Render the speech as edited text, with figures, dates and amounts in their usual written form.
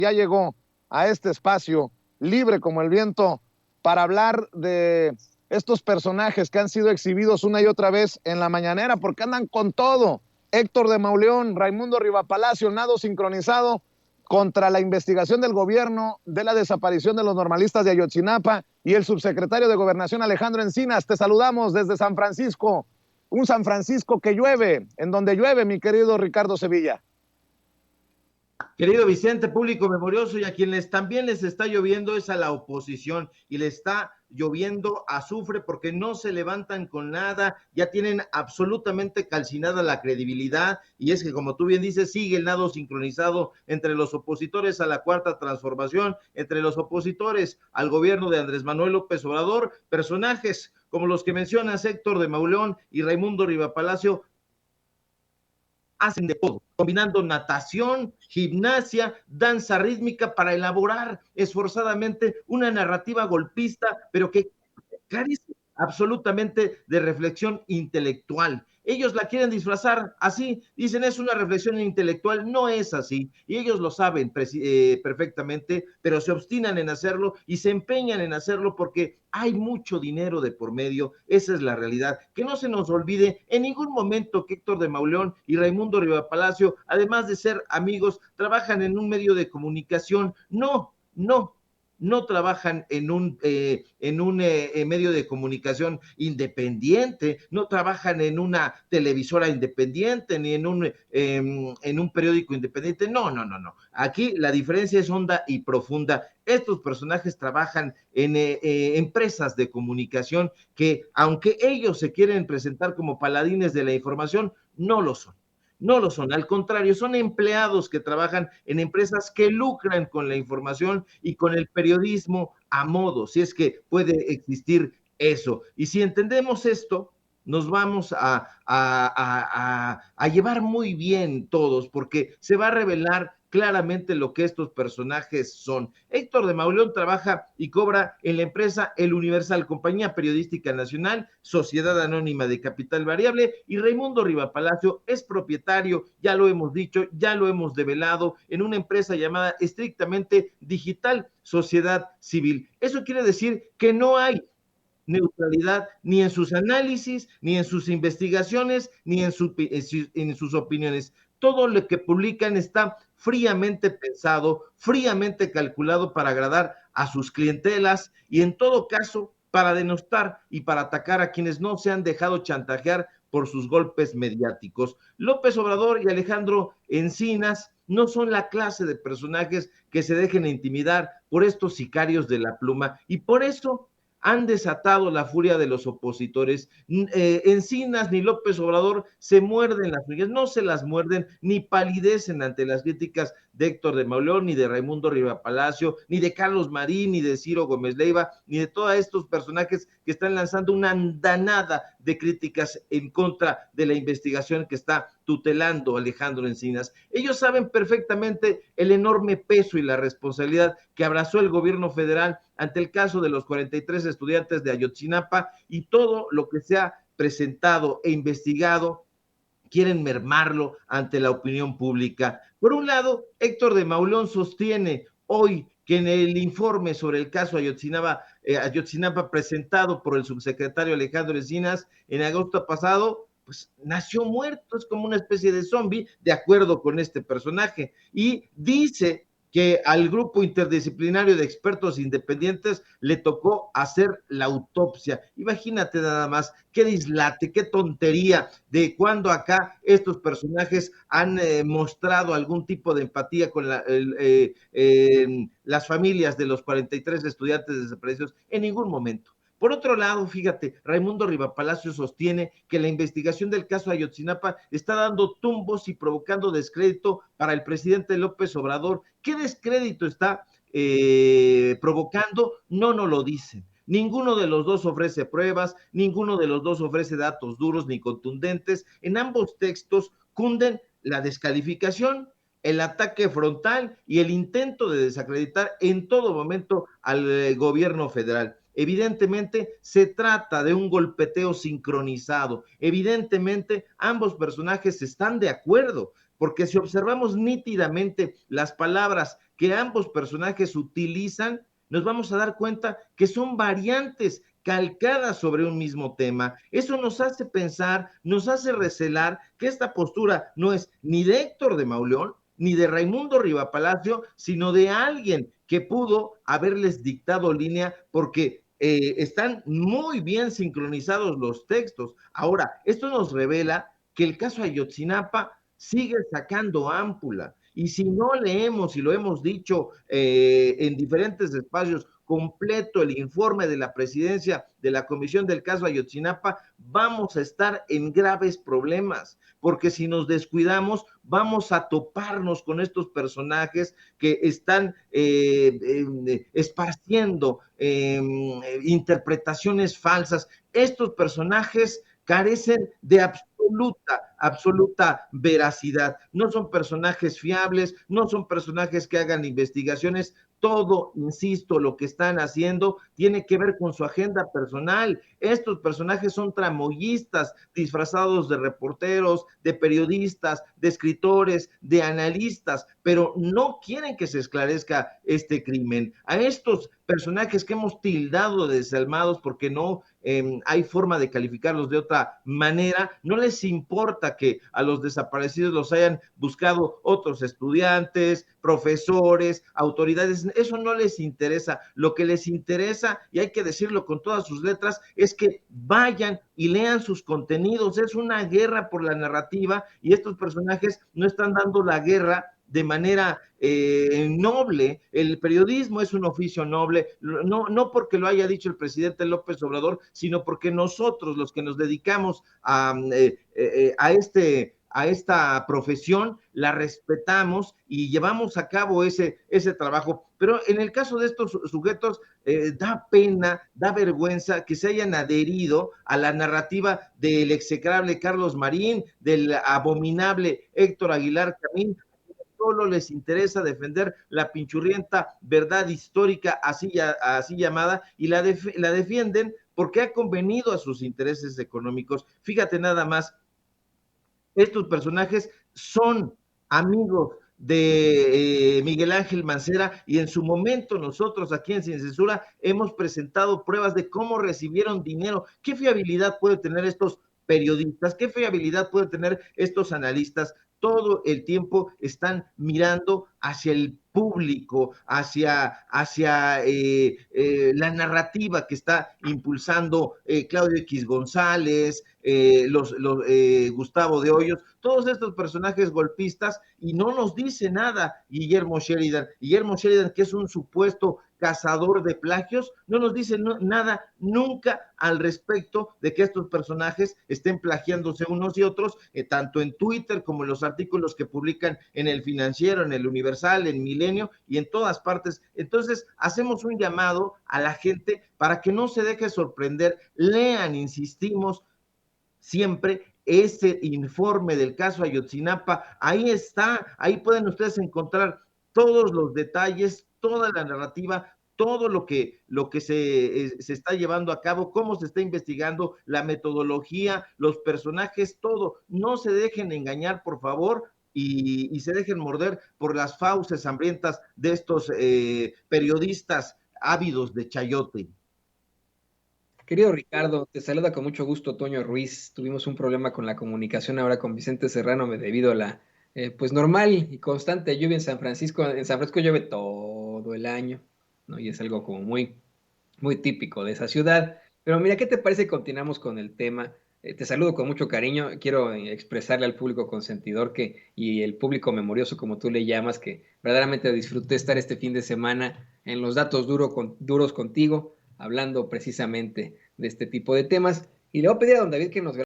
ya llegó a este espacio libre como el viento para hablar de estos personajes que han sido exhibidos una y otra vez en la mañanera porque andan con todo. Héctor de Mauleón, Raimundo Rivapalacio, nado sincronizado contra la investigación del gobierno de la desaparición de los normalistas de Ayotzinapa, y el subsecretario de Gobernación Alejandro Encinas. Te saludamos desde San Francisco, un San Francisco que llueve, en donde llueve, mi querido Ricardo Sevilla. Querido Vicente, público memorioso, y a quienes también les está lloviendo es a la oposición, y le está lloviendo azufre porque no se levantan con nada, ya tienen absolutamente calcinada la credibilidad, y es que, como tú bien dices, sigue el nado sincronizado entre los opositores a la Cuarta Transformación, entre los opositores al gobierno de Andrés Manuel López Obrador, personajes como los que mencionas, Héctor de Mauleón y Raimundo Rivapalacio, hacen de todo, combinando natación, gimnasia, danza rítmica para elaborar esforzadamente una narrativa golpista, pero que carece absolutamente de reflexión intelectual. Ellos la quieren disfrazar así, dicen es una reflexión intelectual, no es así, y ellos lo saben perfectamente, pero se obstinan en hacerlo y se empeñan en hacerlo porque hay mucho dinero de por medio, esa es la realidad. Que no se nos olvide en ningún momento que Héctor de Mauleón y Raimundo Rivapalacio, además de ser amigos, trabajan en un medio de comunicación. No trabajan en un medio de comunicación independiente, no trabajan en una televisora independiente, ni en un periódico independiente. No. Aquí la diferencia es honda y profunda. Estos personajes trabajan en empresas de comunicación que, aunque ellos se quieren presentar como paladines de la información, no lo son. No lo son, al contrario, son empleados que trabajan en empresas que lucran con la información y con el periodismo a modo, si es que puede existir eso. Y si entendemos esto, nos vamos a llevar muy bien todos, porque se va a revelar claramente lo que estos personajes son. Héctor de Mauleón trabaja y cobra en la empresa El Universal, compañía periodística nacional, sociedad anónima de capital variable, y Raimundo Rivapalacio es propietario, ya lo hemos dicho, ya lo hemos develado, en una empresa llamada estrictamente Digital Sociedad Civil. Eso quiere decir que no hay neutralidad ni en sus análisis, ni en sus investigaciones, ni en sus opiniones. Todo lo que publican está fríamente pensado, fríamente calculado para agradar a sus clientelas y, en todo caso, para denostar y para atacar a quienes no se han dejado chantajear por sus golpes mediáticos. López Obrador y Alejandro Encinas no son la clase de personajes que se dejen intimidar por estos sicarios de la pluma, y por eso han desatado la furia de los opositores. Encinas ni López Obrador se muerden las uñas, no se las muerden, ni palidecen ante las críticas de Héctor de Mauleón, ni de Raimundo Rivapalacio, ni de Carlos Marín, ni de Ciro Gómez Leiva, ni de todos estos personajes que están lanzando una andanada de críticas en contra de la investigación que está tutelando Alejandro Encinas. Ellos saben perfectamente el enorme peso y la responsabilidad que abrazó el gobierno federal ante el caso de los 43 estudiantes de Ayotzinapa, y todo lo que se ha presentado e investigado quieren mermarlo ante la opinión pública. Por un lado, Héctor de Mauleón sostiene hoy que en el informe sobre el caso Ayotzinapa presentado por el subsecretario Alejandro Encinas en agosto pasado, pues nació muerto, es como una especie de zombie, de acuerdo con este personaje, y dice que al grupo interdisciplinario de expertos independientes le tocó hacer la autopsia. Imagínate nada más, qué dislate, qué tontería, de cuando acá estos personajes han mostrado algún tipo de empatía con las familias de los 43 estudiantes desaparecidos, en ningún momento. Por otro lado, fíjate, Raimundo Rivapalacio sostiene que la investigación del caso Ayotzinapa está dando tumbos y provocando descrédito para el presidente López Obrador. ¿Qué descrédito está provocando? No nos lo dicen. Ninguno de los dos ofrece pruebas, ninguno de los dos ofrece datos duros ni contundentes. En ambos textos cunden la descalificación, el ataque frontal y el intento de desacreditar en todo momento al gobierno federal. Evidentemente se trata de un golpeteo sincronizado. Evidentemente ambos personajes están de acuerdo, porque si observamos nítidamente las palabras que ambos personajes utilizan, nos vamos a dar cuenta que son variantes calcadas sobre un mismo tema. Eso nos hace pensar, nos hace recelar que esta postura no es ni de Héctor de Mauleón, ni de Raimundo Rivapalacio, sino de alguien que pudo haberles dictado línea porque están muy bien sincronizados los textos. Ahora, esto nos revela que el caso Ayotzinapa sigue sacando ámpula. Y si no leemos, y lo hemos dicho en diferentes espacios, completo el informe de la presidencia de la Comisión del caso Ayotzinapa, vamos a estar en graves problemas, porque si nos descuidamos, vamos a toparnos con estos personajes que están esparciendo interpretaciones falsas. Estos personajes carecen de absoluta veracidad. No son personajes fiables, no son personajes que hagan investigaciones. Todo, insisto, lo que están haciendo tiene que ver con su agenda personal. Estos personajes son tramoyistas disfrazados de reporteros, de periodistas, de escritores, de analistas, pero no quieren que se esclarezca este crimen. A estos personajes que hemos tildado de desalmados porque no hay forma de calificarlos de otra manera, no les importa que a los desaparecidos los hayan buscado otros estudiantes, profesores, autoridades, eso no les interesa. Lo que les interesa, y hay que decirlo con todas sus letras, es que vayan y lean sus contenidos. Es una guerra por la narrativa y estos personajes no están dando la guerra de manera noble. El periodismo es un oficio noble, no porque lo haya dicho el presidente López Obrador, sino porque nosotros, los que nos dedicamos a esta profesión, la respetamos y llevamos a cabo ese trabajo. Pero en el caso de estos sujetos, da pena, da vergüenza que se hayan adherido a la narrativa del execrable Carlos Marín, del abominable Héctor Aguilar Camín. Solo les interesa defender la pinchurrienta verdad histórica así llamada y la defienden porque ha convenido a sus intereses económicos. Fíjate nada más, estos personajes son amigos de Miguel Ángel Mancera y en su momento nosotros aquí en Sin Censura hemos presentado pruebas de cómo recibieron dinero. ¿Qué fiabilidad puede tener estos periodistas? ¿Qué fiabilidad puede tener estos analistas? Todo el tiempo están mirando hacia el público, hacia la narrativa que está impulsando Claudio X González, Gustavo de Hoyos, todos estos personajes golpistas, y no nos dice nada Guillermo Sheridan, que es un supuesto cazador de plagios, no nos dice nada nunca al respecto de que estos personajes estén plagiándose unos y otros, tanto en Twitter como en los artículos que publican en El Financiero, en El Universal, en Milenio y en todas partes. Entonces, hacemos un llamado a la gente para que no se deje sorprender, lean, insistimos, siempre ese informe del caso Ayotzinapa, ahí está, ahí pueden ustedes encontrar todos los detalles, toda la narrativa, todo lo que se está llevando a cabo, cómo se está investigando, la metodología, los personajes, todo. No se dejen engañar, por favor, y se dejen morder por las fauces hambrientas de estos periodistas ávidos de chayote. Querido Ricardo, te saluda con mucho gusto Toño Ruiz. Tuvimos un problema con la comunicación ahora con Vicente Serrano debido a la pues normal y constante lluvia en San Francisco. En San Francisco llueve todo el año, ¿no? Y es algo como muy, muy típico de esa ciudad. Pero mira, ¿qué te parece? Continuamos con el tema. Te saludo con mucho cariño. Quiero expresarle al público consentidor y el público memorioso, como tú le llamas, que verdaderamente disfruté estar este fin de semana en los datos duros contigo, hablando precisamente de este tipo de temas. Y le voy a pedir a don David que nos